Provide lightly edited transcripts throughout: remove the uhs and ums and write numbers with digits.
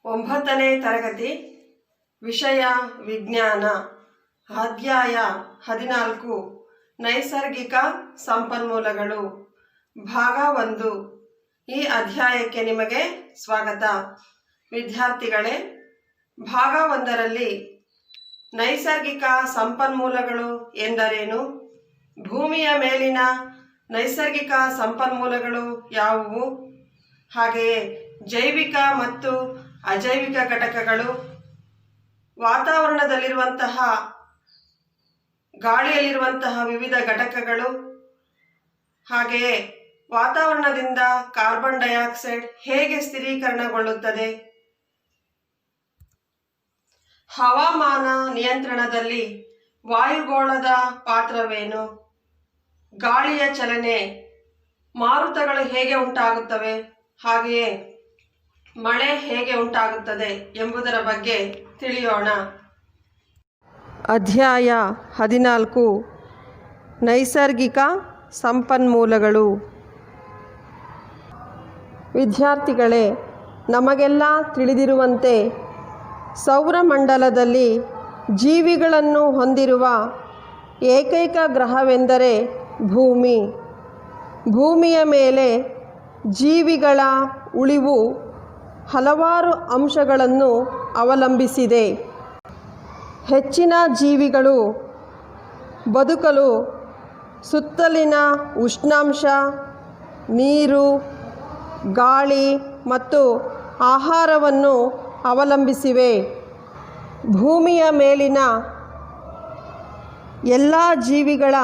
9ನೇ ತರಗತಿ ವಿಷಯ ವಿಜ್ಞಾನ ಅಧ್ಯಾಯ 14 ನೈಸರ್ಗಿಕ ಸಂಪನ್ಮೂಲಗಳು ಭಾಗ 1. ಈ ಅಧ್ಯಾಯಕ್ಕೆ ನಿಮಗೆ ಸ್ವಾಗತ. ವಿದ್ಯಾರ್ಥಿಗಳೇ, ಭಾಗ 1ರಲ್ಲಿ ನೈಸರ್ಗಿಕ ಸಂಪನ್ಮೂಲಗಳು ಎಂದರೇನು, ಭೂಮಿಯ ಮೇಲಿನ ನೈಸರ್ಗಿಕ ಸಂಪನ್ಮೂಲಗಳು ಯಾವುವು, ಹಾಗೆಯೇ ಜೈವಿಕ ಮತ್ತು ಅಜೈವಿಕ ಘಟಕಗಳು, ವಾತಾವರಣದಲ್ಲಿರುವಂತಹ ಗಾಳಿಯಲ್ಲಿರುವಂತಹ ವಿವಿಧ ಘಟಕಗಳು, ಹಾಗೆಯೇ ವಾತಾವರಣದಿಂದ ಕಾರ್ಬನ್ ಡೈಆಕ್ಸೈಡ್ ಹೇಗೆ ಸ್ಥಿರೀಕರಣಗೊಳ್ಳುತ್ತದೆ, ಹವಾಮಾನ ನಿಯಂತ್ರಣದಲ್ಲಿ ವಾಯುಗೋಳದ ಪಾತ್ರವೇನು, ಗಾಳಿಯ ಚಲನೆ, ಮಾರುತಗಳು ಹೇಗೆ ಉಂಟಾಗುತ್ತವೆ, ಹಾಗೆಯೇ ಮಳೆ ಹೇಗೆ ಉಂಟಾಗುತ್ತದೆ ಎಂಬುದರ ಬಗ್ಗೆ ತಿಳಿಯೋಣ. ಅಧ್ಯಾಯ 14 ನೈಸರ್ಗಿಕ ಸಂಪನ್ಮೂಲಗಳು. ವಿದ್ಯಾರ್ಥಿಗಳೇ, ನಮಗೆಲ್ಲ ತಿಳಿದಿರುವಂತೆ ಸೌರಮಂಡಲದಲ್ಲಿ ಜೀವಿಗಳನ್ನು ಹೊಂದಿರುವ ಏಕೈಕ ಗ್ರಹವೆಂದರೆ ಭೂಮಿ. ಭೂಮಿಯ ಮೇಲೆ ಜೀವಿಗಳ ಉಳಿವು ಹಲವಾರು ಅಂಶಗಳನ್ನು ಅವಲಂಬಿಸಿದೆ. ಹೆಚ್ಚಿನ ಜೀವಿಗಳು ಬದುಕಲು ಸುತ್ತಲಿನ ಉಷ್ಣಾಂಶ, ನೀರು, ಗಾಳಿ ಮತ್ತು ಆಹಾರವನ್ನು ಅವಲಂಬಿಸಿವೆ. ಭೂಮಿಯ ಮೇಲಿನ ಎಲ್ಲ ಜೀವಿಗಳ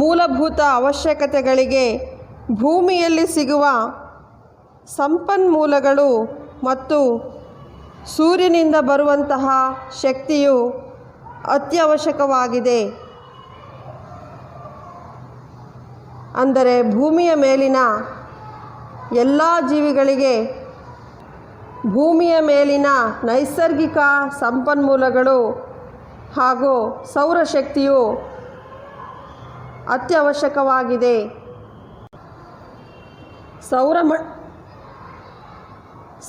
ಮೂಲಭೂತ ಅವಶ್ಯಕತೆಗಳಿಗೆ ಭೂಮಿಯಲ್ಲಿ ಸಿಗುವ ಸಂಪನ್ಮೂಲಗಳು ಮತ್ತು ಸೂರ್ಯನಿಂದ ಬರುವಂತಹ ಶಕ್ತಿಯು ಅತ್ಯವಶ್ಯಕವಾಗಿದೆ. ಅಂದರೆ ಭೂಮಿಯ ಮೇಲಿನ ಎಲ್ಲ ಜೀವಿಗಳಿಗೆ ಭೂಮಿಯ ಮೇಲಿನ ನೈಸರ್ಗಿಕ ಸಂಪನ್ಮೂಲಗಳು ಹಾಗೂ ಸೌರಶಕ್ತಿಯು ಅತ್ಯವಶ್ಯಕವಾಗಿದೆ.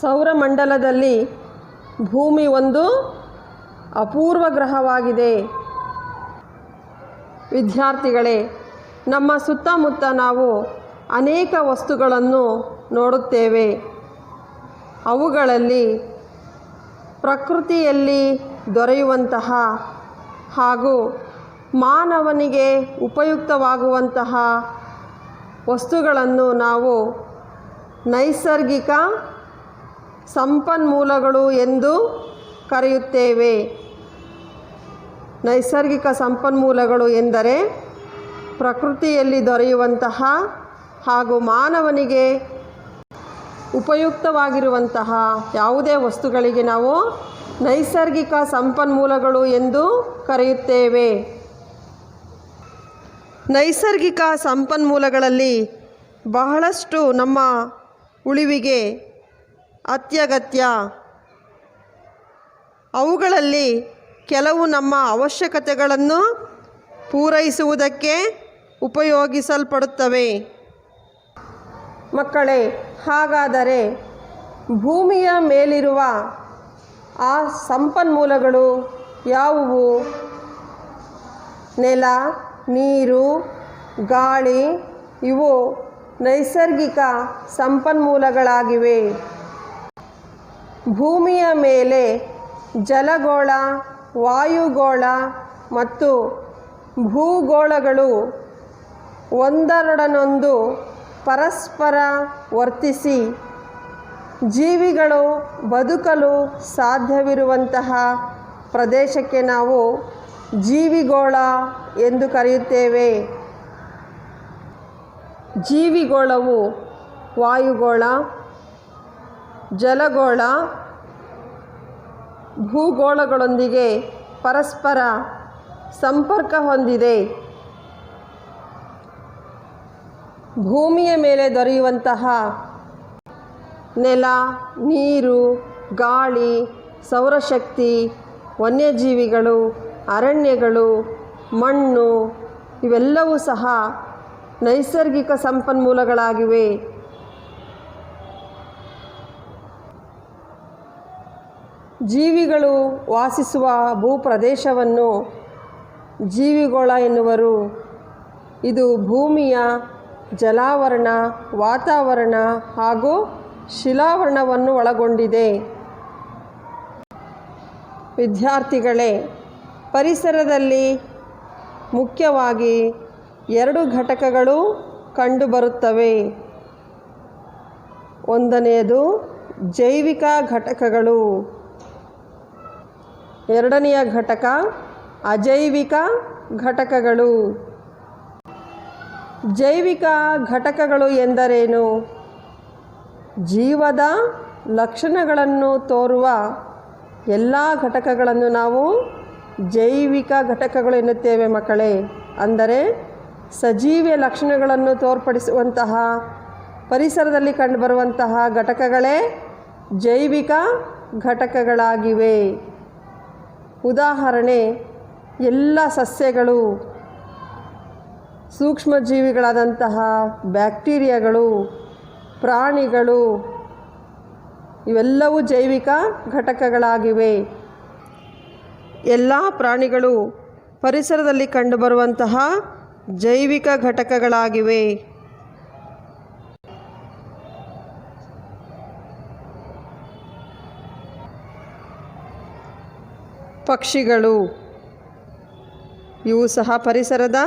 ಸೌರಮಂಡಲದಲ್ಲಿ ಭೂಮಿ ಒಂದು ಅಪೂರ್ವ ಗ್ರಹವಾಗಿದೆ. ವಿದ್ಯಾರ್ಥಿಗಳೇ, ನಮ್ಮ ಸುತ್ತಮುತ್ತ ನಾವು ಅನೇಕ ವಸ್ತುಗಳನ್ನು ನೋಡುತ್ತೇವೆ. ಅವುಗಳಲ್ಲಿ ಪ್ರಕೃತಿಯಲ್ಲಿ ದೊರೆಯುವಂತಹ ಹಾಗೂ ಮಾನವನಿಗೆ ಉಪಯುಕ್ತವಾಗುವಂತಹ ವಸ್ತುಗಳನ್ನು ನಾವು ನೈಸರ್ಗಿಕ ಸಂಪನ್ಮೂಲಗಳು ಎಂದು ಕರೆಯುತ್ತೇವೆ. ನೈಸರ್ಗಿಕ ಸಂಪನ್ಮೂಲಗಳು ಎಂದರೆ ಪ್ರಕೃತಿಯಲ್ಲಿ ದೊರೆಯುವಂತಹ ಹಾಗೂ ಮಾನವನಿಗೆ ಉಪಯುಕ್ತವಾಗಿರುವಂತಹ ಯಾವುದೇ ವಸ್ತುಗಳಿಗೆ ನಾವು ನೈಸರ್ಗಿಕ ಸಂಪನ್ಮೂಲಗಳು ಎಂದು ಕರೆಯುತ್ತೇವೆ. ನೈಸರ್ಗಿಕ ಸಂಪನ್ಮೂಲಗಳಲ್ಲಿ ಬಹಳಷ್ಟು ನಮ್ಮ ಉಳಿವಿಗೆ ಅತ್ಯಗತ್ಯ. ಅವುಗಳಲ್ಲಿ ಕೆಲವು ನಮ್ಮ ಅವಶ್ಯಕತೆಗಳನ್ನು ಪೂರೈಸುವುದಕ್ಕೆ ಉಪಯೋಗಿಸಲ್ಪಡುತ್ತವೆ. ಮಕ್ಕಳೇ, ಹಾಗಾದರೆ ಭೂಮಿಯ ಮೇಲಿರುವ ಆ ಸಂಪನ್ಮೂಲಗಳು ಯಾವುವು? ನೆಲ, ನೀರು, ಗಾಳಿ ಇವು ನೈಸರ್ಗಿಕ ಸಂಪನ್ಮೂಲಗಳಾಗಿವೆ. ಭೂಮಿಯ ಮೇಲೆ ಜಲಗೋಳ, ವಾಯುಗೋಳ ಮತ್ತು ಭೂಗೋಳಗಳು ಒಂದರೊಡನೊಂದು ಪರಸ್ಪರ ವರ್ತಿಸಿ ಜೀವಿಗಳು ಬದುಕಲು ಸಾಧ್ಯವಿರುವಂತಹ ಪ್ರದೇಶಕ್ಕೆ ನಾವು ಜೀವಿಗೋಳ ಎಂದು ಕರೆಯುತ್ತೇವೆ. ಜೀವಿಗೋಳವು ವಾಯುಗೋಳ, ಜಲಗೋಳ, ಭೂಗೋಳಗಳೊಂದಿಗೆ ಪರಸ್ಪರ ಸಂಪರ್ಕ ಹೊಂದಿದೆ. ಭೂಮಿಯ ಮೇಲೆ ದೊರೆಯುವಂತಹ ನೆಲ, ನೀರು, ಗಾಳಿ, ಸೌರಶಕ್ತಿ, ವನ್ಯಜೀವಿಗಳು, ಅರಣ್ಯಗಳು, ಮಣ್ಣು ಇವೆಲ್ಲವೂ ಸಹ ನೈಸರ್ಗಿಕ ಸಂಪನ್ಮೂಲಗಳಾಗಿವೆ. ಜೀವಿಗಳು ವಾಸಿಸುವ ಭೂಪ್ರದೇಶವನ್ನು ಜೀವಿಗೋಳ ಎನ್ನುವರು. ಇದು ಭೂಮಿಯ ಜಲಾವರಣ, ವಾತಾವರಣ ಹಾಗೂ ಶಿಲಾವರಣವನ್ನು ಒಳಗೊಂಡಿದೆ. ವಿದ್ಯಾರ್ಥಿಗಳೇ, ಪರಿಸರದಲ್ಲಿ ಮುಖ್ಯವಾಗಿ 2 ಘಟಕಗಳು ಕಂಡುಬರುತ್ತವೆ. ಒಂದನೆಯದು ಜೈವಿಕ ಘಟಕಗಳು, ಎರಡನೆಯ ಘಟಕ ಅಜೈವಿಕ ಘಟಕಗಳು. ಜೈವಿಕ ಘಟಕಗಳು ಎಂದರೇನು? ಜೀವದ ಲಕ್ಷಣಗಳನ್ನು ತೋರುವ ಎಲ್ಲ ಘಟಕಗಳನ್ನು ನಾವು ಜೈವಿಕ ಘಟಕಗಳು ಎನ್ನುತ್ತೇವೆ ಮಕ್ಕಳೇ. ಅಂದರೆ ಸಜೀವಿಯ ಲಕ್ಷಣಗಳನ್ನು ತೋರ್ಪಡಿಸುವಂತಹ ಪರಿಸರದಲ್ಲಿ ಕಂಡುಬರುವಂತಹ ಘಟಕಗಳೇ ಜೈವಿಕ ಘಟಕಗಳಾಗಿವೆ. ಉದಾಹರಣೆ, ಎಲ್ಲ ಸಸ್ಯಗಳು, ಸೂಕ್ಷ್ಮಜೀವಿಗಳಾದಂತಹ ಬ್ಯಾಕ್ಟೀರಿಯಾಗಳು, ಪ್ರಾಣಿಗಳು ಇವೆಲ್ಲವೂ ಜೈವಿಕ ಘಟಕಗಳಾಗಿವೆ. ಎಲ್ಲ ಪ್ರಾಣಿಗಳು ಪರಿಸರದಲ್ಲಿ ಕಂಡುಬರುವಂತಹ ಜೈವಿಕ ಘಟಕಗಳಾಗಿವೆ. ಪಕ್ಷಿಗಳು ಇವು ಸಹ ಪರಿಸರದ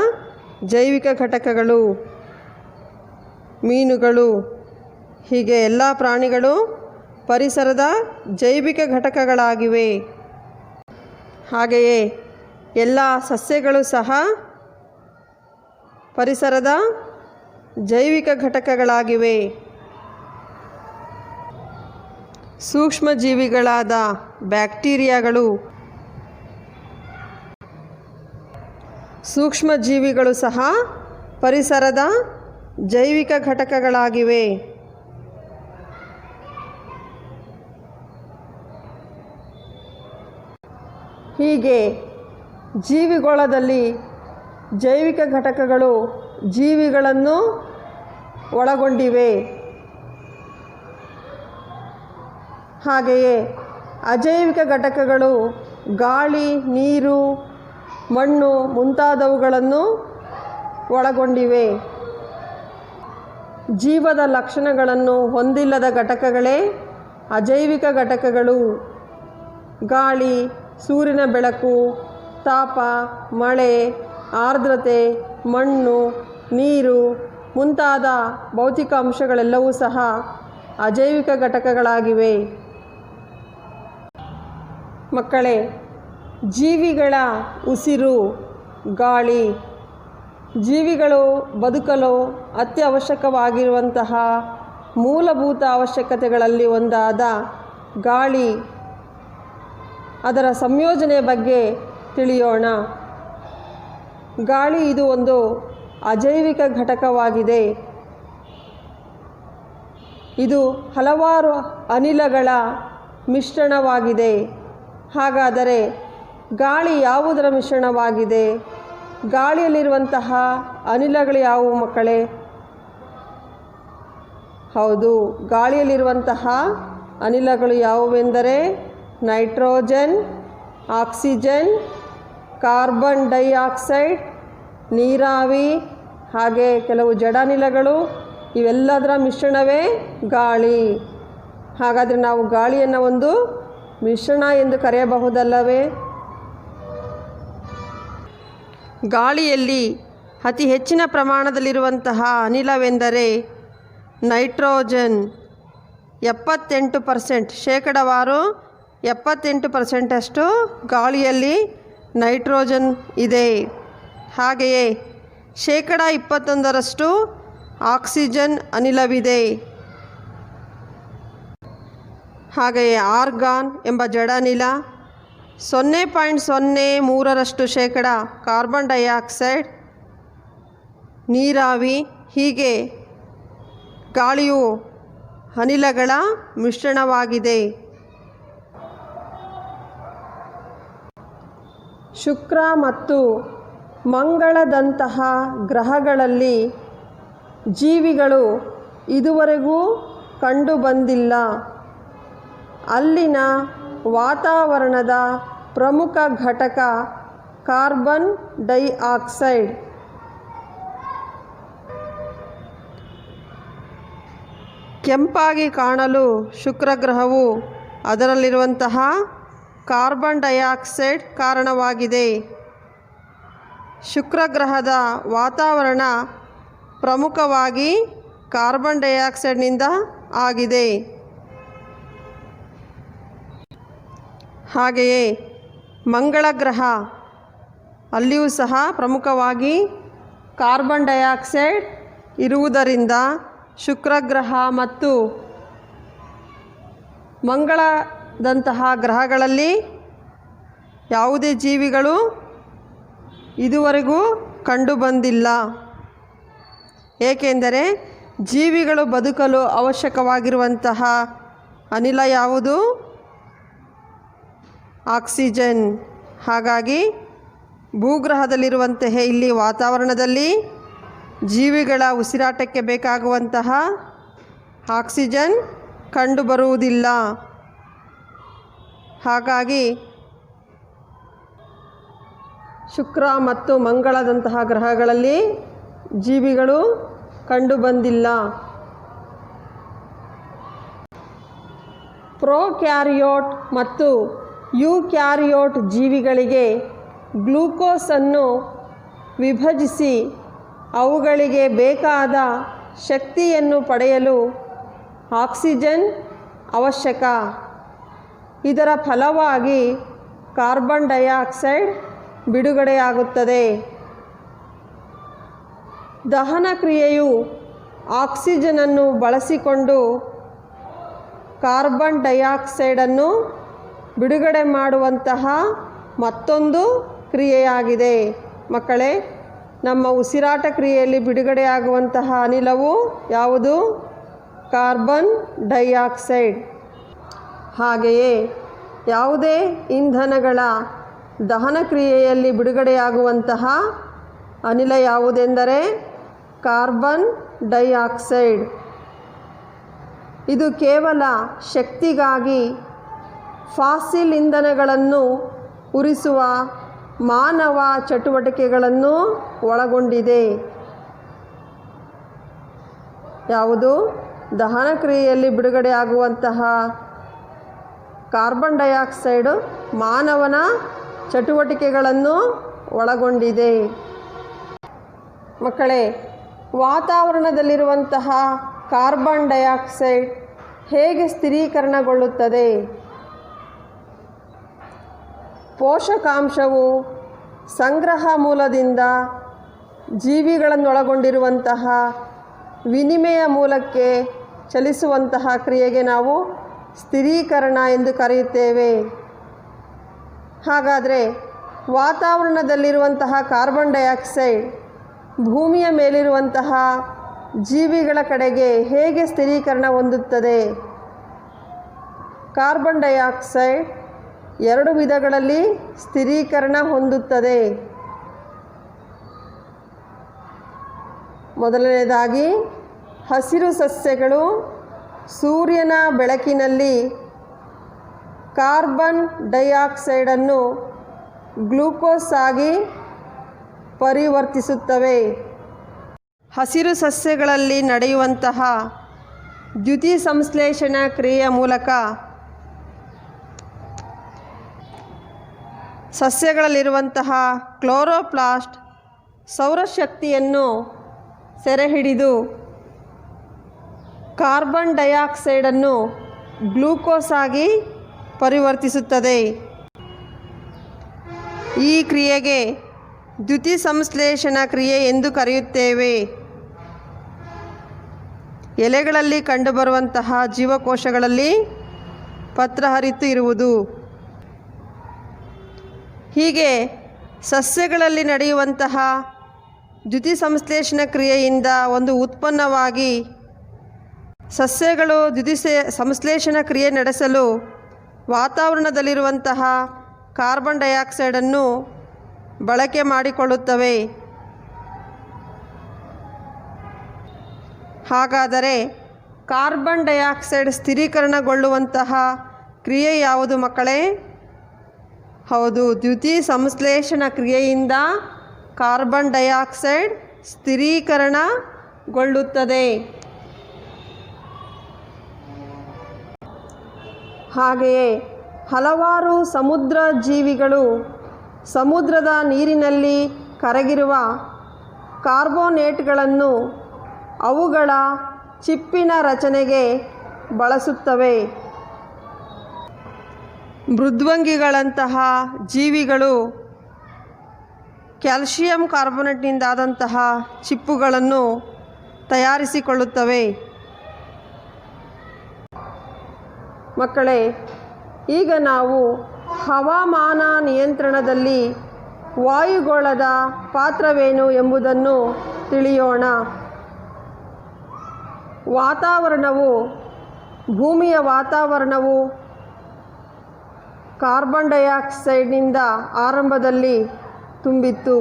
ಜೈವಿಕ ಘಟಕಗಳು. ಮೀನುಗಳು, ಹೀಗೆ ಎಲ್ಲ ಪ್ರಾಣಿಗಳು ಪರಿಸರದ ಜೈವಿಕ ಘಟಕಗಳಾಗಿವೆ. ಹಾಗೆಯೇ ಎಲ್ಲ ಸಸ್ಯಗಳು ಸಹ ಪರಿಸರದ ಜೈವಿಕ ಘಟಕಗಳಾಗಿವೆ. ಸೂಕ್ಷ್ಮಜೀವಿಗಳಾದ ಬ್ಯಾಕ್ಟೀರಿಯಾಗಳು, ಸೂಕ್ಷ್ಮಜೀವಿಗಳು ಸಹ ಪರಿಸರದ ಜೈವಿಕ ಘಟಕಗಳಾಗಿವೆ. ಹೀಗೆ ಜೀವಿಗೋಳದಲ್ಲಿ ಜೈವಿಕ ಘಟಕಗಳು ಜೀವಿಗಳನ್ನು ಒಳಗೊಂಡಿವೆ. ಹಾಗೆಯೇ ಅಜೈವಿಕ ಘಟಕಗಳು ಗಾಳಿ, ನೀರು, ಮಣ್ಣು ಮುಂತಾದವುಗಳನ್ನು ಒಳಗೊಂಡಿವೆ. ಜೀವದ ಲಕ್ಷಣಗಳನ್ನು ಹೊಂದಿಲ್ಲದ ಘಟಕಗಳೇ ಅಜೈವಿಕ ಘಟಕಗಳು. ಗಾಳಿ, ಸೂರ್ಯನ ಬೆಳಕು, ತಾಪ, ಮಳೆ, ಆರ್ದ್ರತೆ, ಮಣ್ಣು, ನೀರು ಮುಂತಾದ ಭೌತಿಕ ಅಂಶಗಳೆಲ್ಲವೂ ಸಹ ಅಜೈವಿಕ ಘಟಕಗಳಾಗಿವೆ. ಮಕ್ಕಳೇ, ಜೀವಿಗಳ ಉಸಿರು ಗಾಳಿ. ಜೀವಿಗಳು ಬದುಕಲು ಅತ್ಯವಶ್ಯಕವಾಗಿರುವಂತಹ ಮೂಲಭೂತ ಅವಶ್ಯಕತೆಗಳಲ್ಲಿ ಒಂದಾದ ಗಾಳಿ, ಅದರ ಸಂಯೋಜನೆ ಬಗ್ಗೆ ತಿಳಿಯೋಣ. ಗಾಳಿ ಇದು ಒಂದು ಅಜೈವಿಕ ಘಟಕವಾಗಿದೆ. ಇದು ಹಲವಾರು ಅನಿಲಗಳ ಮಿಶ್ರಣವಾಗಿದೆ. ಹಾಗಾದರೆ ಗಾಳಿ ಯಾವುದರ ಮಿಶ್ರಣವಾಗಿದೆ? ಗಾಳಿಯಲ್ಲಿರುವಂತಹ ಅನಿಲಗಳು ಯಾವುವು ಮಕ್ಕಳೇ? ಹೌದು, ಗಾಳಿಯಲ್ಲಿರುವಂತಹ ಅನಿಲಗಳು ಯಾವುವೆಂದರೆ ನೈಟ್ರೋಜನ್, ಆಕ್ಸಿಜನ್, ಕಾರ್ಬನ್ ಡೈಆಕ್ಸೈಡ್, ನೀರಾವಿ, ಹಾಗೆ ಕೆಲವು ಜಡಾನಿಲಗಳು, ಇವೆಲ್ಲದರ ಮಿಶ್ರಣವೇ ಗಾಳಿ. ಹಾಗಾದರೆ ನಾವು ಗಾಳಿಯನ್ನು ಒಂದು ಮಿಶ್ರಣ ಎಂದು ಕರೆಯಬಹುದಲ್ಲವೇ? ಗಾಳಿಯಲ್ಲಿ ಅತಿ ಹೆಚ್ಚಿನ ಪ್ರಮಾಣದಲ್ಲಿರುವಂತಹ ಅನಿಲವೆಂದರೆ ನೈಟ್ರೋಜನ್. 78%, ಶೇಕಡವಾರು 78% ಗಾಳಿಯಲ್ಲಿ ನೈಟ್ರೋಜನ್ ಇದೆ. ಹಾಗೆಯೇ 21% ಆಕ್ಸಿಜನ್ ಅನಿಲವಿದೆ. ಹಾಗೆಯೇ ಆರ್ಗಾನ್ ಎಂಬ ಜಡಾನಿಲ, 0.03% ಶೇಕಡ ಕಾರ್ಬನ್ ಡೈಆಕ್ಸೈಡ್, ನೀರಾವಿ, ಹೀಗೆ ಗಾಳಿಯು ಅನಿಲಗಳ ಮಿಶ್ರಣವಾಗಿದೆ. ಶುಕ್ರ ಮತ್ತು ಮಂಗಳದಂತಹ ಗ್ರಹಗಳಲ್ಲಿ ಜೀವಿಗಳು ಇದುವರೆಗೂ ಕಂಡುಬಂದಿಲ್ಲ. ಅಲ್ಲಿನ ವಾತಾವರಣದ ಪ್ರಮುಖ ಘಟಕ ಕಾರ್ಬನ್ ಡೈಆಕ್ಸೈಡ್. ಕೆಂಪಾಗಿ ಕಾಣಲು ಶುಕ್ರ ಗ್ರಹವು ಅದರಲ್ಲಿರುವಂತಹ ಕಾರ್ಬನ್ ಡೈಆಕ್ಸೈಡ್ ಕಾರಣವಾಗಿದೆ. ಶುಕ್ರ ಗ್ರಹದ ವಾತಾವರಣ ಪ್ರಮುಖವಾಗಿ ಕಾರ್ಬನ್ ಡೈಆಕ್ಸೈಡ್ನಿಂದ ಆಗಿದೆ. ಹಾಗೆಯೇ ಮಂಗಳ ಗ್ರಹ, ಅಲ್ಲಿಯೂ ಸಹ ಪ್ರಮುಖವಾಗಿ ಕಾರ್ಬನ್ ಡೈಆಕ್ಸೈಡ್ ಇರುವುದರಿಂದ ಶುಕ್ರ ಗ್ರಹ ಮತ್ತು ಮಂಗಳದಂತಹ ಗ್ರಹಗಳಲ್ಲಿ ಯಾವುದೇ ಜೀವಿಗಳು ಇದುವರೆಗೂ ಕಂಡುಬಂದಿಲ್ಲ. ಏಕೆಂದರೆ ಜೀವಿಗಳು ಬದುಕಲು ಅವಶ್ಯಕವಾಗಿರುವಂತಹ ಅನಿಲ ಯಾವುದು? ಆಕ್ಸಿಜನ್. ಹಾಗಾಗಿ ಭೂಗ್ರಹದಲ್ಲಿರುವಂತಹ ಇಲ್ಲಿ ವಾತಾವರಣದಲ್ಲಿ ಜೀವಿಗಳ ಉಸಿರಾಟಕ್ಕೆ ಬೇಕಾಗುವಂತಹ ಆಕ್ಸಿಜನ್ ಕಂಡುಬರುವುದಿಲ್ಲ. ಹಾಗಾಗಿ ಶುಕ್ರ ಮತ್ತು ಮಂಗಳದಂತಹ ಗ್ರಹಗಳಲ್ಲಿ ಜೀವಿಗಳು ಕಂಡುಬಂದಿಲ್ಲ. ಪ್ರೊಕ್ಯಾರಿಯೋಟ್ ಮತ್ತು ಯೂಕ್ಯಾರಿಯೋಟ್ ಜೀವಿಗಳಿಗೆ ಗ್ಲೂಕೋಸನ್ನು ವಿಭಜಿಸಿ ಅವುಗಳಿಗೆ ಬೇಕಾದ ಶಕ್ತಿಯನ್ನು ಪಡೆಯಲು ಆಕ್ಸಿಜನ್ ಅವಶ್ಯಕ. ಇದರ ಫಲವಾಗಿ ಕಾರ್ಬನ್ ಡೈಆಕ್ಸೈಡ್ ಬಿಡುಗಡೆಯಾಗುತ್ತದೆ. ದಹನ ಕ್ರಿಯೆಯು ಆಕ್ಸಿಜನನ್ನು ಬಳಸಿಕೊಂಡು ಕಾರ್ಬನ್ ಡೈಆಕ್ಸೈಡನ್ನು ಬಿಡುಗಡೆ ಮಾಡುವಂತಹ ಮತ್ತೊಂದು ಕ್ರಿಯೆಯಾಗಿದೆ. ಮಕ್ಕಳೇ, ನಮ್ಮ ಉಸಿರಾಟ ಕ್ರಿಯೆಯಲ್ಲಿ ಬಿಡುಗಡೆಯಾಗುವಂತಹ ಅನಿಲವು ಯಾವುದು? Carbon dioxide. ಹಾಗೆಯೇ ಯಾವುದೇ ಇಂಧನಗಳ ದಹನ ಕ್ರಿಯೆಯಲ್ಲಿ ಬಿಡುಗಡೆಯಾಗುವಂತಹ ಅನಿಲ ಯಾವುದೆಂದರೆ ಕಾರ್ಬನ್ ಡೈಆಕ್ಸೈಡ್. ಇದು ಕೇವಲ ಶಕ್ತಿಗಾಗಿ ಫಾಸಿಲ್ ಇಂಧನಗಳನ್ನು ಉರಿಸುವ ಮಾನವ ಚಟುವಟಿಕೆಗಳನ್ನು ಒಳಗೊಂಡಿದೆ. ಯಾವುದು? ದಹನ ಕ್ರಿಯೆಯಲ್ಲಿ ಬಿಡುಗಡೆಯಾಗುವಂತಹ ಕಾರ್ಬನ್ ಡೈಆಕ್ಸೈಡು ಮಾನವನ ಚಟುವಟಿಕೆಗಳನ್ನು ಒಳಗೊಂಡಿದೆ. ಮಕ್ಕಳೇ, ವಾತಾವರಣದಲ್ಲಿರುವಂತಹ ಕಾರ್ಬನ್ ಡೈಆಕ್ಸೈಡ್ ಹೇಗೆ ಸ್ಥಿರೀಕರಣಗೊಳ್ಳುತ್ತದೆ? ಪೋಷಕಾಂಶವು ಸಂಗ್ರಹ ಮೂಲದಿಂದ ಜೀವಿಗಳನ್ನೊಳಗೊಂಡಿರುವಂತಹ ವಿನಿಮಯ ಮೂಲಕ್ಕೆ ಚಲಿಸುವಂತಹ ಕ್ರಿಯೆಗೆ ನಾವು ಸ್ಥಿರೀಕರಣ ಎಂದು ಕರೆಯುತ್ತೇವೆ. ಹಾಗಾದರೆ ವಾತಾವರಣದಲ್ಲಿರುವಂತಹ ಕಾರ್ಬನ್ ಡೈಆಕ್ಸೈಡ್ ಭೂಮಿಯ ಮೇಲಿರುವಂತಹ ಜೀವಿಗಳ ಕಡೆಗೆ ಹೇಗೆ ಸ್ಥಿರೀಕರಣ ಹೊಂದುತ್ತದೆ? ಕಾರ್ಬನ್ ಡೈಆಕ್ಸೈಡ್ ಎರಡು ವಿಧಗಳಲ್ಲಿ ಸ್ಥಿರೀಕರಣ ಹೊಂದುತ್ತದೆ. ಮೊದಲನೇದಾಗಿ, ಹಸಿರು ಸಸ್ಯಗಳು ಸೂರ್ಯನ ಬೆಳಕಿನಲ್ಲಿ ಕಾರ್ಬನ್ ಡೈಆಕ್ಸೈಡನ್ನು ಗ್ಲೂಕೋಸ್ ಆಗಿ ಪರಿವರ್ತಿಸುತ್ತವೆ. ಹಸಿರು ಸಸ್ಯಗಳಲ್ಲಿ ನಡೆಯುವಂತಹ ದ್ಯುತಿ ಸಂಶ್ಲೇಷಣಾ ಕ್ರಿಯೆಯ ಮೂಲಕ ಸಸ್ಯಗಳಲ್ಲಿರುವಂತಹ ಕ್ಲೋರೋಪ್ಲಾಸ್ಟ್ ಸೌರಶಕ್ತಿಯನ್ನು ಸೆರೆಹಿಡಿದು ಕಾರ್ಬನ್ ಡೈಆಕ್ಸೈಡನ್ನು ಗ್ಲೂಕೋಸ್ ಆಗಿ ಪರಿವರ್ತಿಸುತ್ತದೆ. ಈ ಕ್ರಿಯೆಗೆ ದ್ಯುತಿ ಸಂಶ್ಲೇಷಣಾ ಕ್ರಿಯೆ ಎಂದು ಕರೆಯುತ್ತೇವೆ. ಎಲೆಗಳಲ್ಲಿ ಕಂಡುಬರುವಂತಹ ಜೀವಕೋಶಗಳಲ್ಲಿ ಪತ್ರಹರಿತು ಇರುವುದು. ಹೀಗೆ ಸಸ್ಯಗಳಲ್ಲಿ ನಡೆಯುವಂತಹ ದ್ಯುತಿ ಸಂಶ್ಲೇಷಣಾ ಕ್ರಿಯೆಯಿಂದ ಒಂದು ಉತ್ಪನ್ನವಾಗಿ ಸಸ್ಯಗಳು ದ್ಯುತಿ ಸಂಶ್ಲೇಷಣಾ ಕ್ರಿಯೆ ನಡೆಸಲು ವಾತಾವರಣದಲ್ಲಿರುವಂತಹ ಕಾರ್ಬನ್ ಡೈಆಕ್ಸೈಡನ್ನು ಬಳಕೆ ಮಾಡಿಕೊಳ್ಳುತ್ತವೆ. ಹಾಗಾದರೆ ಕಾರ್ಬನ್ ಡೈಆಕ್ಸೈಡ್ ಸ್ಥಿರೀಕರಣಗೊಳ್ಳುವಂತಹ ಕ್ರಿಯೆ ಯಾವುದು ಮಕ್ಕಳೇ? ಹೌದು, ದ್ಯುತಿ ಸಂಶ್ಲೇಷಣ ಕ್ರಿಯೆಯಿಂದ ಕಾರ್ಬನ್ ಡೈಆಕ್ಸೈಡ್ ಸ್ಥಿರೀಕರಣಗೊಳ್ಳುತ್ತದೆ. ಹಾಗೆಯೇ ಹಲವಾರು ಸಮುದ್ರ ಜೀವಿಗಳು ಸಮುದ್ರದ ನೀರಿನಲ್ಲಿ ಕರಗಿರುವ ಕಾರ್ಬೋನೇಟ್ಗಳನ್ನು ಅವುಗಳ ಚಿಪ್ಪಿನ ರಚನೆಗೆ ಬಳಸುತ್ತವೆ. ಮೃದ್ವಂಗಿಗಳಂತಹ ಜೀವಿಗಳು ಕ್ಯಾಲ್ಸಿಯಂ ಕಾರ್ಬೋನೇಟ್ನಿಂದಾದಂತಹ ಚಿಪ್ಪುಗಳನ್ನು ತಯಾರಿಸಿಕೊಳ್ಳುತ್ತವೆ. ಮಕ್ಕಳೇ, ಈಗ ನಾವು ಹವಾಮಾನ ನಿಯಂತ್ರಣದಲ್ಲಿ ವಾಯುಗೋಳದ ಪಾತ್ರವೇನು ಎಂಬುದನ್ನು ತಿಳಿಯೋಣ. ಭೂಮಿಯ ವಾತಾವರಣವು ಕಾರ್ಬನ್ ಡೈಆಕ್ಸೈಡ್ನಿಂದ ಆರಂಭದಲ್ಲಿ ತುಂಬಿತ್ತು.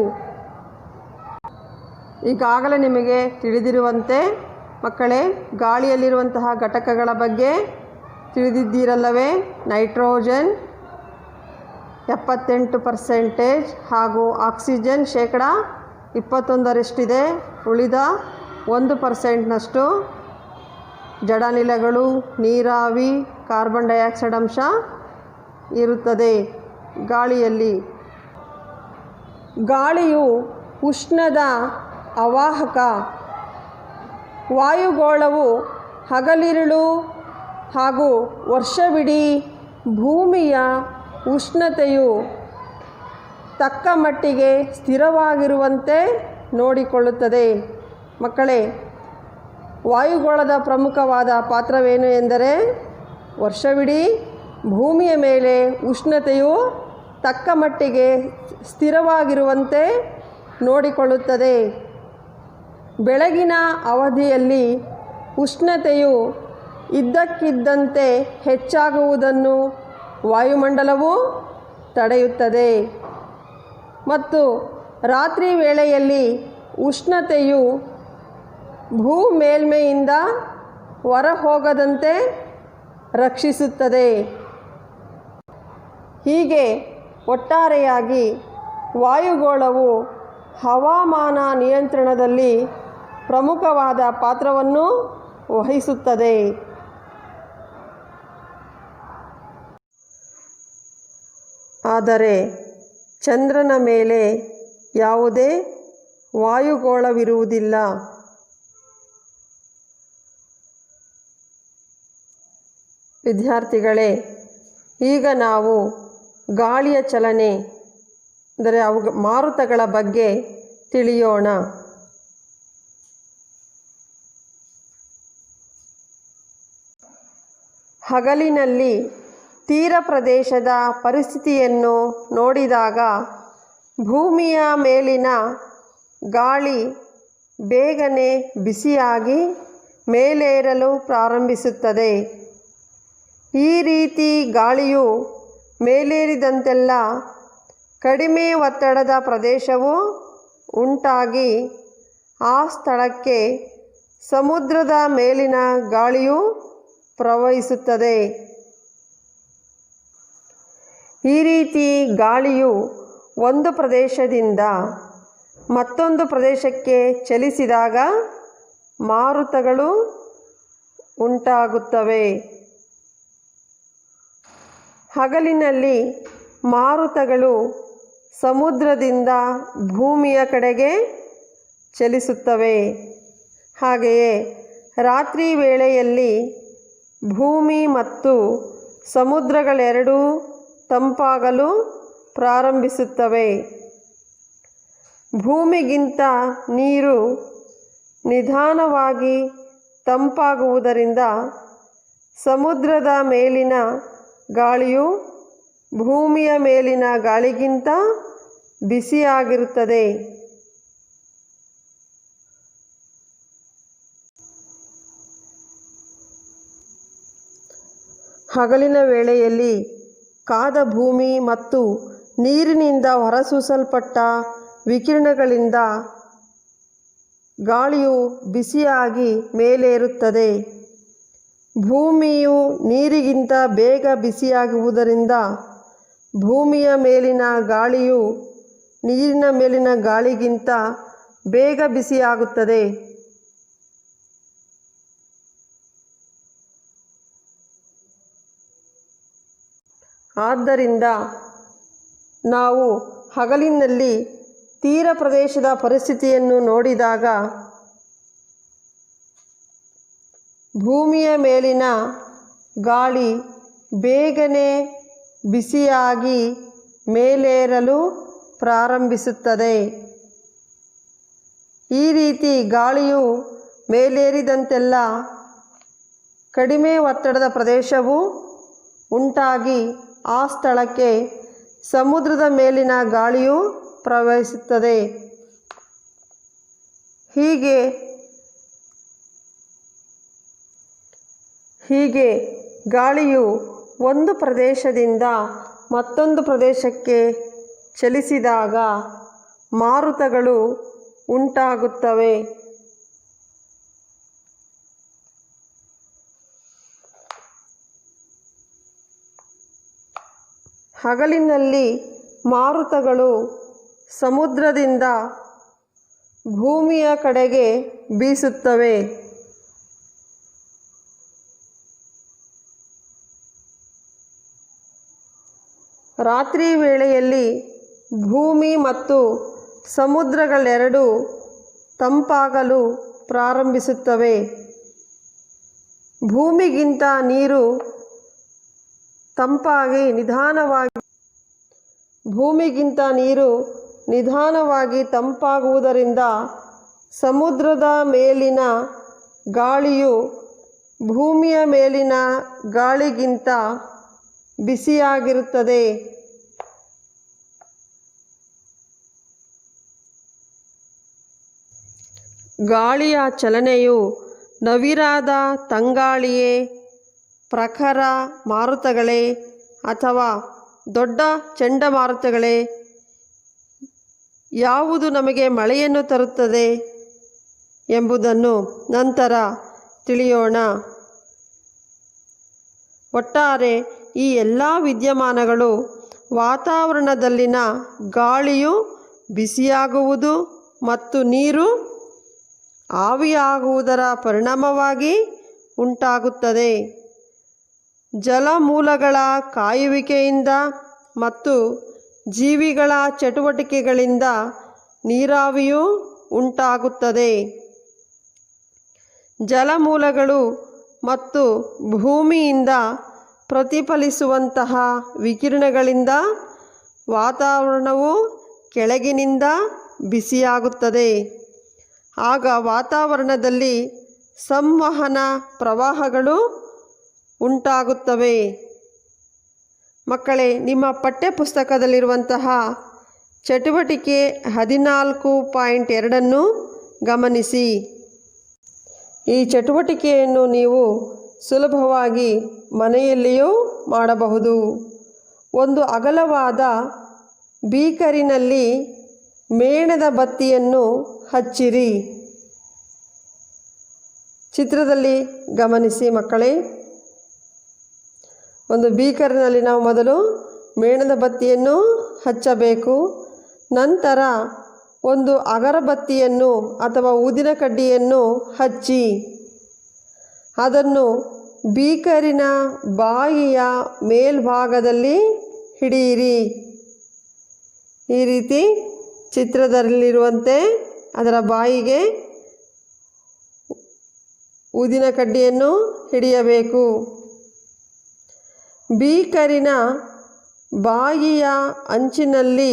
ಈಗಾಗಲೇ ನಿಮಗೆ ತಿಳಿದಿರುವಂತೆ ಮಕ್ಕಳೇ, ಗಾಳಿಯಲ್ಲಿರುವಂತಹ ಘಟಕಗಳ ಬಗ್ಗೆ ತಿಳಿದಿದ್ದೀರಲ್ಲವೇ? ನೈಟ್ರೋಜನ್ 78% ಹಾಗೂ ಆಕ್ಸಿಜನ್ 21%, ಉಳಿದ 1%ನಷ್ಟು ಜಡಾನಿಲಗಳು, ನೀರಾವಿ, ಕಾರ್ಬನ್ ಡೈಆಕ್ಸೈಡ್ ಅಂಶ ಇರುತ್ತದೆ ಗಾಳಿಯಲ್ಲಿ. ಗಾಳಿಯು ಉಷ್ಣದ ಅವಾಹಕ. ವಾಯುಗೋಳವು ಹಗಲಿರುಳು ಹಾಗೂ ವರ್ಷವಿಡೀ ಭೂಮಿಯ ಉಷ್ಣತೆಯು ತಕ್ಕ ಮಟ್ಟಿಗೆ ಸ್ಥಿರವಾಗಿರುವಂತೆ ನೋಡಿಕೊಳ್ಳುತ್ತದೆ. ಮಕ್ಕಳೇ, ವಾಯುಗೋಳದ ಪ್ರಮುಖವಾದ ಪಾತ್ರವೇನು ಎಂದರೆ ವರ್ಷವಿಡೀ ಭೂಮಿಯ ಮೇಲೆ ಉಷ್ಣತೆಯು ತಕ್ಕ ಮಟ್ಟಿಗೆ ಸ್ಥಿರವಾಗಿರುವಂತೆ ನೋಡಿಕೊಳ್ಳುತ್ತದೆ. ಬೆಳಗಿನ ಅವಧಿಯಲ್ಲಿ ಉಷ್ಣತೆಯು ಇದ್ದಕ್ಕಿದ್ದಂತೆ ಹೆಚ್ಚಾಗುವುದನ್ನು ವಾಯುಮಂಡಲವು ತಡೆಯುತ್ತದೆ ಮತ್ತು ರಾತ್ರಿ ವೇಳೆಯಲ್ಲಿ ಉಷ್ಣತೆಯು ಭೂ ಮೇಲ್ಮೈಯಿಂದ ಹೊರಹೋಗದಂತೆ ರಕ್ಷಿಸುತ್ತದೆ. ಹೀಗೆ ಒಟ್ಟಾರೆಯಾಗಿ ವಾಯುಗೋಳವು ಹವಾಮಾನ ನಿಯಂತ್ರಣದಲ್ಲಿ ಪ್ರಮುಖವಾದ ಪಾತ್ರವನ್ನು ವಹಿಸುತ್ತದೆ. ಆದರೆ ಚಂದ್ರನ ಮೇಲೆ ಯಾವುದೇ ವಾಯುಗೋಳವಿರುವುದಿಲ್ಲ. ವಿದ್ಯಾರ್ಥಿಗಳೇ, ಈಗ ನಾವು ಗಾಳಿಯ ಚಲನೆ ಅಂದರೆ ಮಾರುತಗಳ ಬಗ್ಗೆ ತಿಳಿಯೋಣ. ಹಗಲಿನಲ್ಲಿ ತೀರ ಪ್ರದೇಶದ ಪರಿಸ್ಥಿತಿಯನ್ನು ನೋಡಿದಾಗ ಭೂಮಿಯ ಮೇಲಿನ ಗಾಳಿ ಬೇಗನೆ ಬಿಸಿಯಾಗಿ ಮೇಲೇರಲು ಪ್ರಾರಂಭಿಸುತ್ತದೆ. ಈ ರೀತಿ ಗಾಳಿಯು ಮೇಲೇರಿದಂತೆಲ್ಲ ಕಡಿಮೆ ಒತ್ತಡದ ಪ್ರದೇಶವು ಉಂಟಾಗಿ ಆ ಸ್ಥಳಕ್ಕೆ ಸಮುದ್ರದ ಮೇಲಿನ ಗಾಳಿಯು ಪ್ರವಹಿಸುತ್ತದೆ. ಈ ರೀತಿ ಗಾಳಿಯು ಒಂದು ಪ್ರದೇಶದಿಂದ ಮತ್ತೊಂದು ಪ್ರದೇಶಕ್ಕೆ ಚಲಿಸಿದಾಗ ಮಾರುತಗಳು ಉಂಟಾಗುತ್ತವೆ. ಹಗಲಿನಲ್ಲಿ ಮಾರುತಗಳು ಸಮುದ್ರದಿಂದ ಭೂಮಿಯ ಕಡೆಗೆ ಚಲಿಸುತ್ತವೆ. ಹಾಗೆಯೇ ರಾತ್ರಿ ವೇಳೆಯಲ್ಲಿ ಭೂಮಿ ಮತ್ತು ಸಮುದ್ರಗಳೆರಡೂ ತಂಪಾಗಲು ಪ್ರಾರಂಭಿಸುತ್ತವೆ. ಭೂಮಿಗಿಂತ ನೀರು ನಿಧಾನವಾಗಿ ತಂಪಾಗುವುದರಿಂದ ಸಮುದ್ರದ ಮೇಲಿನ ಗಾಳಿಯು ಭೂಮಿಯ ಮೇಲಿನ ಗಾಳಿಗಿಂತ ಬಿಸಿಯಾಗಿರುತ್ತದೆ. ಹಗಲಿನ ವೇಳೆಯಲ್ಲಿ ಕಾದ ಭೂಮಿ ಮತ್ತು ನೀರಿನಿಂದ ಹೊರಸೂಸಲ್ಪಟ್ಟ ವಿಕಿರಣಗಳಿಂದ ಗಾಳಿಯು ಬಿಸಿಯಾಗಿ ಮೇಲೇರುತ್ತದೆ. ಭೂಮಿಯು ನೀರಿಗಿಂತ ಬೇಗ ಬಿಸಿಯಾಗುವುದರಿಂದ ಭೂಮಿಯ ಮೇಲಿನ ಗಾಳಿಯು ನೀರಿನ ಮೇಲಿನ ಗಾಳಿಗಿಂತ ಬೇಗ ಬಿಸಿಯಾಗುತ್ತದೆ. ಆದ್ದರಿಂದ ನಾವು ಹಗಲಿನಲ್ಲಿ ತೀರ ಪ್ರದೇಶದ ಪರಿಸ್ಥಿತಿಯನ್ನು ನೋಡಿದಾಗ ಭೂಮಿಯ ಮೇಲಿನ ಗಾಳಿ ಬೇಗನೆ ಬಿಸಿಯಾಗಿ ಮೇಲೇರಲು ಪ್ರಾರಂಭಿಸುತ್ತದೆ. ಈ ರೀತಿ ಗಾಳಿಯು ಮೇಲೇರಿದಂತೆಲ್ಲ ಕಡಿಮೆ ಒತ್ತಡದ ಪ್ರದೇಶವು ಉಂಟಾಗಿ ಆ ಸ್ಥಳಕ್ಕೆ ಸಮುದ್ರದ ಮೇಲಿನ ಗಾಳಿಯು ಪ್ರವಹಿಸುತ್ತದೆ. ಹೀಗೆ ಗಾಳಿಯು ಒಂದು ಪ್ರದೇಶದಿಂದ ಮತ್ತೊಂದು ಪ್ರದೇಶಕ್ಕೆ ಚಲಿಸಿದಾಗ ಮಾರುತಗಳು ಉಂಟಾಗುತ್ತವೆ. ಹಗಲಿನಲ್ಲಿ ಮಾರುತಗಳು ಸಮುದ್ರದಿಂದ ಭೂಮಿಯ ಕಡೆಗೆ ಬೀಸುತ್ತವೆ. ರಾತ್ರಿ ವೇಳೆಯಲ್ಲಿ ಭೂಮಿ ಮತ್ತು ಸಮುದ್ರಗಳೆರಡೂ ತಂಪಾಗಲು ಪ್ರಾರಂಭಿಸುತ್ತವೆ. ಭೂಮಿಗಿಂತ ನೀರು ನಿಧಾನವಾಗಿ ತಂಪಾಗುವುದರಿಂದ ಸಮುದ್ರದ ಮೇಲಿನ ಗಾಳಿಯು ಭೂಮಿಯ ಮೇಲಿನ ಗಾಳಿಗಿಂತ ಬಿಸಿಯಾಗಿರುತ್ತದೆ. ಗಾಳಿಯ ಚಲನೆಯು ನವಿರಾದ ತಂಗಾಳಿಯೇ, ಪ್ರಖರ ಮಾರುತಗಳೇ ಅಥವಾ ದೊಡ್ಡ ಚಂಡಮಾರುತಗಳೇ, ಯಾವುದು ನಮಗೆ ಮಳೆಯನ್ನು ತರುತ್ತದೆ ಎಂಬುದನ್ನು ನಂತರ ತಿಳಿಯೋಣ. ಒಟ್ಟಾರೆ ಈ ಎಲ್ಲ ವಿದ್ಯಮಾನಗಳು ವಾತಾವರಣದಲ್ಲಿನ ಗಾಳಿಯು ಬಿಸಿಯಾಗುವುದು ಮತ್ತು ನೀರು ಆವಿಯಾಗುವುದರ ಪರಿಣಾಮವಾಗಿ ಉಂಟಾಗುತ್ತದೆ. ಜಲಮೂಲಗಳ ಕಾಯುವಿಕೆಯಿಂದ ಮತ್ತು ಜೀವಿಗಳ ಚಟುವಟಿಕೆಗಳಿಂದ ನೀರಾವಿಯು ಉಂಟಾಗುತ್ತದೆ. ಜಲಮೂಲಗಳು ಮತ್ತು ಭೂಮಿಯಿಂದ ಪ್ರತಿಫಲಿಸುವಂತಹ ವಿಕಿರಣಗಳಿಂದ ವಾತಾವರಣವು ಕೆಳಗಿನಿಂದ ಬಿಸಿಯಾಗುತ್ತದೆ. ಆಗ ವಾತಾವರಣದಲ್ಲಿ ಸಂವಹನ ಪ್ರವಾಹಗಳು ಉಂಟಾಗುತ್ತವೆ. ಮಕ್ಕಳೇ, ನಿಮ್ಮ ಪಠ್ಯಪುಸ್ತಕದಲ್ಲಿರುವಂತಹ ಚಟುವಟಿಕೆ 14.2 ಗಮನಿಸಿ. ಈ ಚಟುವಟಿಕೆಯನ್ನು ನೀವು ಸುಲಭವಾಗಿ ಮನೆಯಲ್ಲಿಯೂ ಮಾಡಬಹುದು. ಒಂದು ಅಗಲವಾದ ಬೀಕರಿನಲ್ಲಿ ಮೇಣದ ಬತ್ತಿಯನ್ನು ಹಚ್ಚಿರಿ. ಚಿತ್ರದಲ್ಲಿ ಗಮನಿಸಿ ಮಕ್ಕಳೇ. ಒಂದು ಬೀಕರಿನಲ್ಲಿ ನಾವು ಮೊದಲು ಮೇಣದ ಬತ್ತಿಯನ್ನು ಹಚ್ಚಬೇಕು. ನಂತರ ಒಂದು ಅಗರಬತ್ತಿಯನ್ನು ಅಥವಾ ಊದಿನ ಕಡ್ಡಿಯನ್ನು ಹಚ್ಚಿ ಅದನ್ನು ಬೀಕರಿನ ಬಾಯಿಯ ಮೇಲ್ಭಾಗದಲ್ಲಿ ಹಿಡಿಯಿರಿ. ಈ ರೀತಿ ಚಿತ್ರದಲ್ಲಿರುವಂತೆ ಅದರ ಬಾಯಿಗೆ ಊದಿನ ಕಡ್ಡಿಯನ್ನು ಹಿಡಿಯಬೇಕು. ಬೀಕರಿನ ಬಾಯಿಯ ಅಂಚಿನಲ್ಲಿ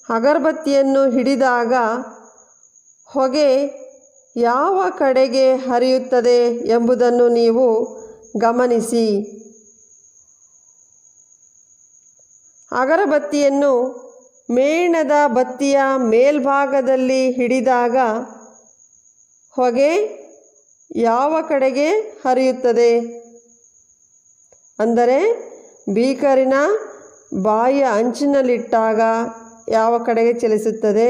ಅಗರಬತ್ತಿಯನ್ನು ಹಿಡಿದಾಗ ಹೊಗೆ ಯಾವ ಕಡೆಗೆ ಹರಿಯುತ್ತದೆ ಎಂಬುದನ್ನು ನೀವು ಗಮನಿಸಿ. ಅಗರಬತ್ತಿಯನ್ನು ಮೇಣದ ಬತ್ತಿಯ ಮೇಲ್ಭಾಗದಲ್ಲಿ ಹಿಡಿದಾಗ ಹೊಗೆ ಯಾವ ಕಡೆಗೆ ಹರಿಯುತ್ತದೆ? ಅಂದರೆ ಬೀಕರಿನ ಬಾಯಿಯ ಅಂಚಿನಲ್ಲಿಟ್ಟಾಗ ಯಾವ ಕಡೆಗೆ ಚಲಿಸುತ್ತದೆ.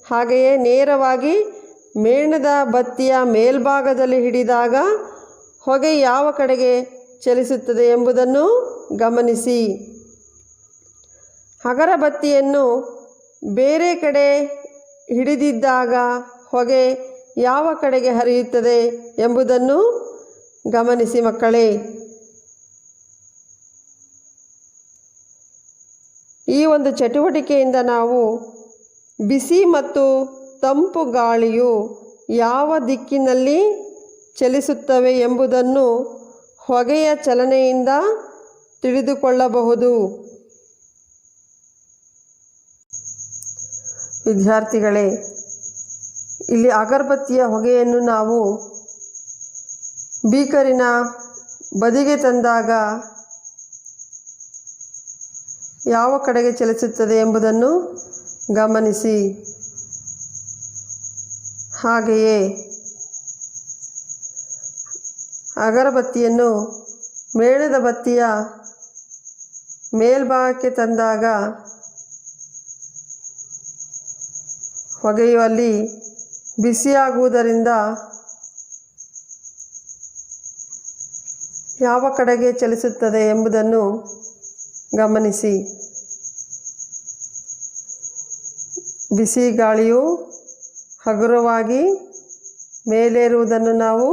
ಹಾಗೆಯೇ ನೇರವಾಗಿ ಮೇಣದ ಬತ್ತಿಯ ಮೇಲ್ಭಾಗದಲ್ಲಿ ಹಿಡಿದಾಗ ಹೊಗೆ ಯಾವ ಕಡೆಗೆ ಚಲಿಸುತ್ತದೆ ಎಂಬುದನ್ನು ಗಮನಿಸಿ. ಅಗರಬತ್ತಿಯನ್ನು ಬೇರೆ ಕಡೆ ಹಿಡಿದಿದ್ದಾಗ ಹೊಗೆ ಯಾವ ಕಡೆಗೆ ಹರಿಯುತ್ತದೆ ಎಂಬುದನ್ನು ಗಮನಿಸಿ ಮಕ್ಕಳೇ. ಈ ಒಂದು ಚಟುವಟಿಕೆಯಿಂದ ನಾವು ಬಿಸಿ ಮತ್ತು ತಂಪು ಗಾಳಿಯು ಯಾವ ದಿಕ್ಕಿನಲ್ಲಿ ಚಲಿಸುತ್ತವೆ ಎಂಬುದನ್ನು ಹೊಗೆಯ ಚಲನೆಯಿಂದ ತಿಳಿದುಕೊಳ್ಳಬಹುದು. ವಿದ್ಯಾರ್ಥಿಗಳೇ, ಇಲ್ಲಿ ಅಗರಬತ್ತಿಯ ಹೊಗೆಯನ್ನು ನಾವು ಬೀಕರಿನ ಬದಿಗೆ ತಂದಾಗ ಯಾವ ಕಡೆಗೆ ಚಲಿಸುತ್ತದೆ ಎಂಬುದನ್ನು ಗಮನಿಸಿ. ಹಾಗೆಯೇ ಅಗರಬತ್ತಿಯನ್ನು ಮೇಣದ ಬತ್ತಿಯ ಮೇಲ್ಭಾಗಕ್ಕೆ ತಂದಾಗ ಹೊಗೆಯು ಅಲ್ಲಿ ಬಿಸಿಯಾಗುವುದರಿಂದ ಯಾವ ಕಡೆಗೆ ಚಲಿಸುತ್ತದೆ ಎಂಬುದನ್ನು ಗಮನಿಸಿ. ಬಿಸಿ ಗಾಳಿಯು ಹಗುರವಾಗಿ ಮೇಲೇರುವುದನ್ನು ನಾವು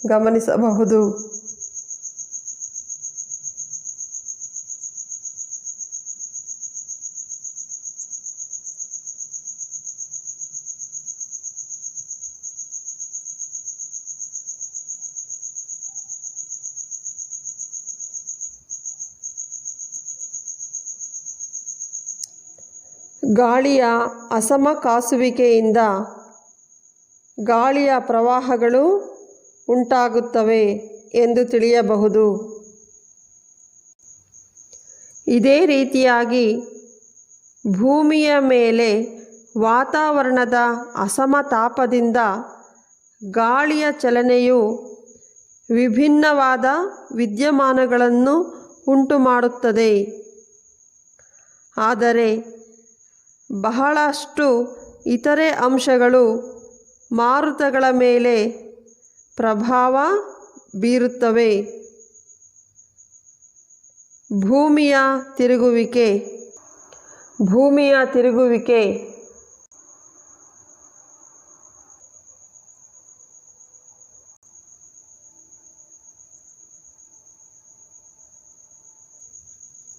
ಗಮನಿಸಬಹುದು. ಗಾಳಿಯ ಅಸಮಕಾಸುವಿಕೆಯಿಂದ ಗಾಳಿಯ ಪ್ರವಾಹಗಳು ಉಂಟಾಗುತ್ತವೆ ಎಂದು ತಿಳಿಯಬಹುದು. ಇದೇ ರೀತಿಯಾಗಿ ಭೂಮಿಯ ಮೇಲೆ ವಾತಾವರಣದ ಅಸಮತಾಪದಿಂದ ಗಾಳಿಯ ಚಲನೆಯು ವಿಭಿನ್ನವಾದ ವಿದ್ಯಮಾನಗಳನ್ನು ಉಂಟುಮಾಡುತ್ತದೆ. ಆದರೆ ಬಹಳಷ್ಟು ಇತರೆ ಅಂಶಗಳು ಮಾರುತಗಳ ಮೇಲೆ ಪ್ರಭಾವ ಬೀರುತ್ತವೆ. ಭೂಮಿಯ ತಿರುಗುವಿಕೆ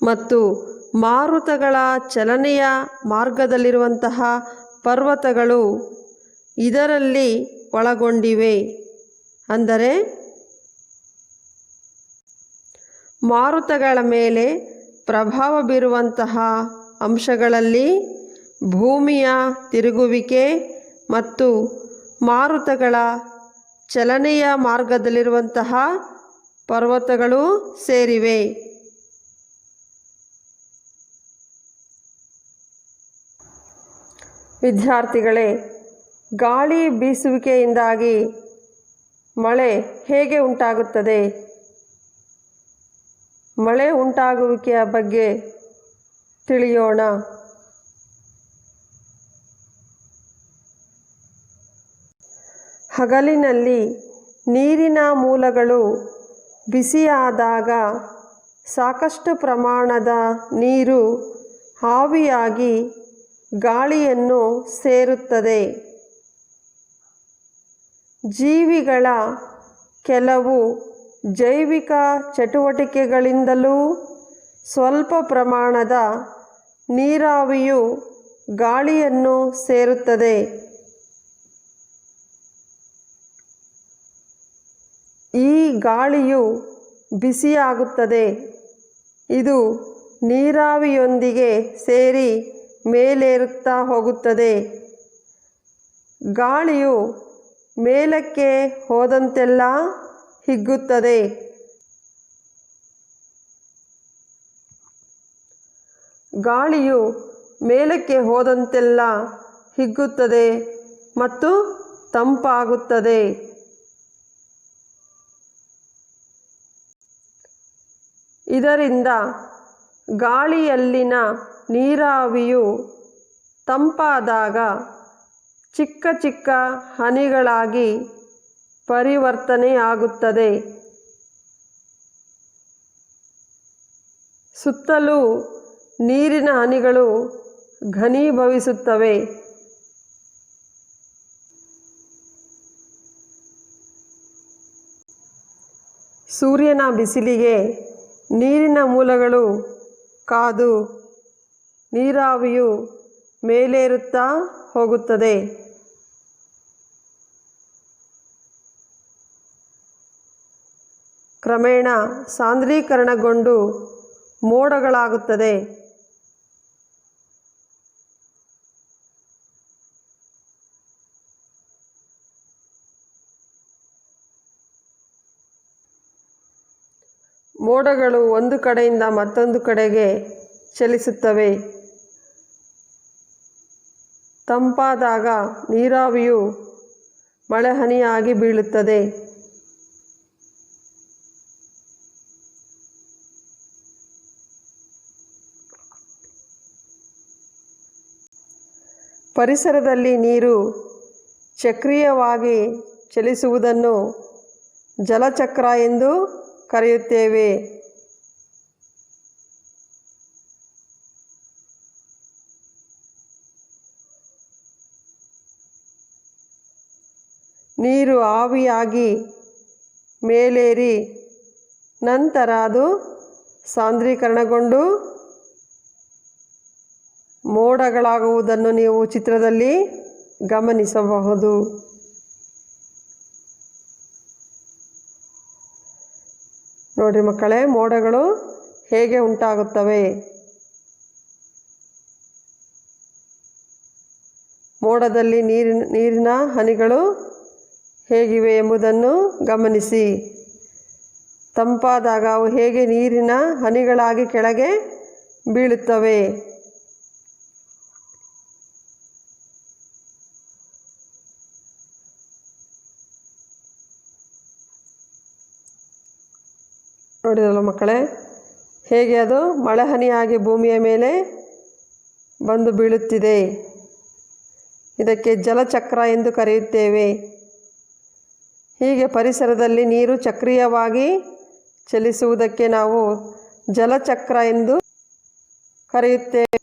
ಮತ್ತು ಮಾರುತಗಳ ಚಲನೆಯ ಮಾರ್ಗದಲ್ಲಿರುವಂತಹ ಪರ್ವತಗಳು ಇದರಲ್ಲಿ ಒಳಗೊಂಡಿವೆ. ಅಂದರೆ ಮಾರುತಗಳ ಮೇಲೆ ಪ್ರಭಾವ ಬೀರುವಂತಹ ಅಂಶಗಳಲ್ಲಿ ಭೂಮಿಯ ತಿರುಗುವಿಕೆ ಮತ್ತು ಮಾರುತಗಳ ಚಲನೆಯ ಮಾರ್ಗದಲ್ಲಿರುವಂತಹ ಪರ್ವತಗಳು ಸೇರಿವೆ. ವಿದ್ಯಾರ್ಥಿಗಳೇ, ಗಾಳಿ ಬೀಸುವಿಕೆಯಿಂದಾಗಿ ಮಳೆ ಹೇಗೆ ಉಂಟಾಗುತ್ತದೆ? ಮಳೆ ಉಂಟಾಗುವಿಕೆಯ ಬಗ್ಗೆ ತಿಳಿಯೋಣ. ಹಗಲಿನಲ್ಲಿ ನೀರಿನ ಮೂಲಗಳು ಬಿಸಿಯಾದಾಗ ಸಾಕಷ್ಟು ಪ್ರಮಾಣದ ನೀರು ಆವಿಯಾಗಿ ಗಾಳಿಯನ್ನು ಸೇರುತ್ತದೆ. ಜೀವಿಗಳ ಕೆಲವು ಜೈವಿಕ ಚಟುವಟಿಕೆಗಳಿಂದಲೂ ಸ್ವಲ್ಪ ಪ್ರಮಾಣದ ನೀರಾವಿಯು ಗಾಳಿಯನ್ನು ಸೇರುತ್ತದೆ. ಈ ಗಾಳಿಯು ಬಿಸಿಯಾಗುತ್ತದೆ. ಇದು ನೀರಾವಿಯೊಂದಿಗೆ ಸೇರಿ ಮೇಲೇರುತ್ತಾ ಹೋಗುತ್ತದೆ. ಗಾಳಿಯು ಮೇಲಕ್ಕೆ ಹೋದಂತೆಲ್ಲ ಹಿಗ್ಗುತ್ತದೆ. ಗಾಳಿಯು ಮೇಲಕ್ಕೆ ಹೋದಂತೆಲ್ಲ ಹಿಗ್ಗುತ್ತದೆ ಮತ್ತು ತಂಪಾಗುತ್ತದೆ. ಇದರಿಂದ ಗಾಳಿಯಲ್ಲಿನ ನೀರಾವಿಯು ತಂಪಾದಾಗ ಚಿಕ್ಕ ಚಿಕ್ಕ ಹನಿಗಳಾಗಿ ಪರಿವರ್ತನೆಯಾಗುತ್ತದೆ. ಸುತ್ತಲೂ ನೀರಿನ ಹನಿಗಳು ಘನೀಭವಿಸುತ್ತವೆ. ಸೂರ್ಯನ ಬಿಸಿಲಿಗೆ ನೀರಿನ ಮೂಲಗಳು ಕಾದು ನೀರಾವಿಯು ಮೇಲೇರುತ್ತಾ ಹೋಗುತ್ತದೆ. ಕ್ರಮೇಣ ಸಾಂದ್ರೀಕರಣಗೊಂಡು ಮೋಡಗಳಾಗುತ್ತದೆ. ಮೋಡಗಳು ಒಂದು ಕಡೆಯಿಂದ ಮತ್ತೊಂದು ಕಡೆಗೆ ಚಲಿಸುತ್ತವೆ. ತಂಪಾದಾಗ ನೀರಾವಿಯು ಮಳೆಹನಿಯಾಗಿ ಬೀಳುತ್ತದೆ. ಪರಿಸರದಲ್ಲಿ ನೀರು ಚಕ್ರೀಯವಾಗಿ ಚಲಿಸುವುದನ್ನು ಜಲಚಕ್ರ ಎಂದು ಕರೆಯುತ್ತೇವೆ. ನೀರು ಆವಿಯಾಗಿ ಮೇಲೇರಿ ನಂತರ ಅದು ಸಾಂದ್ರೀಕರಣಗೊಂಡು ಮೋಡಗಳಾಗುವುದನ್ನು ನೀವು ಚಿತ್ರದಲ್ಲಿ ಗಮನಿಸಬಹುದು. ನೋಡಿ ಮಕ್ಕಳೇ, ಮೋಡಗಳು ಹೇಗೆ ಉಂಟಾಗುತ್ತವೆ. ಮೋಡದಲ್ಲಿ ನೀರಿನ ಹನಿಗಳು ಹೇಗಿವೆ ಎಂಬುದನ್ನು ಗಮನಿಸಿ. ತಂಪಾದಾಗ ಅವು ಹೇಗೆ ನೀರಿನ ಹನಿಗಳಾಗಿ ಕೆಳಗೆ ಬೀಳುತ್ತವೆ. ನೋಡಿದಲ್ಲ ಮಕ್ಕಳೇ, ಹೇಗೆ ಅದು ಮಳೆಹನಿಯಾಗಿ ಭೂಮಿಯ ಮೇಲೆ ಬಂದು ಬೀಳುತ್ತಿದೆ. ಇದಕ್ಕೆ ಜಲಚಕ್ರ ಎಂದು ಕರೆಯುತ್ತೇವೆ. ಹೀಗೆ ಪರಿಸರದಲ್ಲಿ ನೀರು ಚಕ್ರೀಯವಾಗಿ ಚಲಿಸುವುದಕ್ಕೆ ನಾವು ಜಲಚಕ್ರ ಎಂದು ಕರೆಯುತ್ತೇವೆ.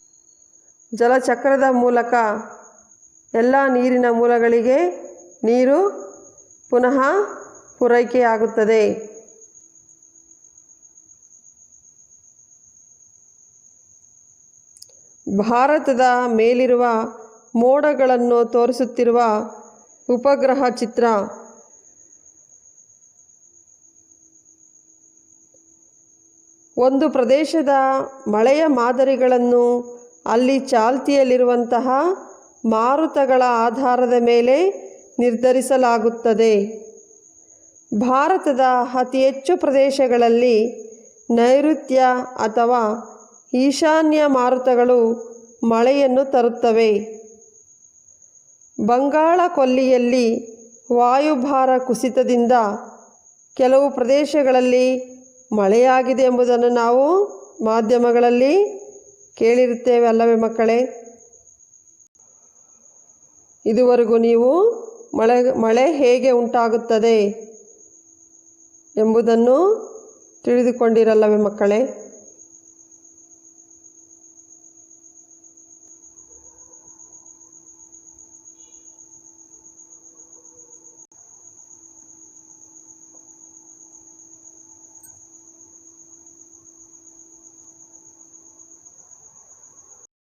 ಜಲಚಕ್ರದ ಮೂಲಕ ಎಲ್ಲ ನೀರಿನ ಮೂಲಗಳಿಗೆ ನೀರು ಪುನಃ ಪೂರೈಕೆಯಾಗುತ್ತದೆ. ಭಾರತದ ಮೇಲಿರುವ ಮೋಡಗಳನ್ನು ತೋರಿಸುತ್ತಿರುವ ಉಪಗ್ರಹ ಚಿತ್ರ. ಒಂದು ಪ್ರದೇಶದ ಮಳೆಯ ಮಾದರಿಗಳನ್ನು ಅಲ್ಲಿ ಚಾಲ್ತಿಯಲ್ಲಿರುವಂತಹ ಮಾರುತಗಳ ಆಧಾರದ ಮೇಲೆ ನಿರ್ಧರಿಸಲಾಗುತ್ತದೆ. ಭಾರತದ ಅತಿ ಹೆಚ್ಚು ಪ್ರದೇಶಗಳಲ್ಲಿ ನೈಋತ್ಯ ಅಥವಾ ಈಶಾನ್ಯ ಮಾರುತಗಳು ಮಳೆಯನ್ನು ತರುತ್ತವೆ. ಬಂಗಾಳ ಕೊಲ್ಲಿಯಲ್ಲಿ ವಾಯುಭಾರ ಕುಸಿತದಿಂದ ಕೆಲವು ಪ್ರದೇಶಗಳಲ್ಲಿ ಮಳೆಯಾಗಿದೆ ಎಂಬುದನ್ನು ನಾವು ಮಾಧ್ಯಮಗಳಲ್ಲಿ ಕೇಳಿರುತ್ತೇವೆ ಅಲ್ಲವೇ ಮಕ್ಕಳೇ? ಇದುವರೆಗೂ ನೀವು ಮಳೆ ಹೇಗೆ ಉಂಟಾಗುತ್ತದೆ ಎಂಬುದನ್ನು ತಿಳಿದುಕೊಂಡಿರಲ್ಲವೇ ಮಕ್ಕಳೇ?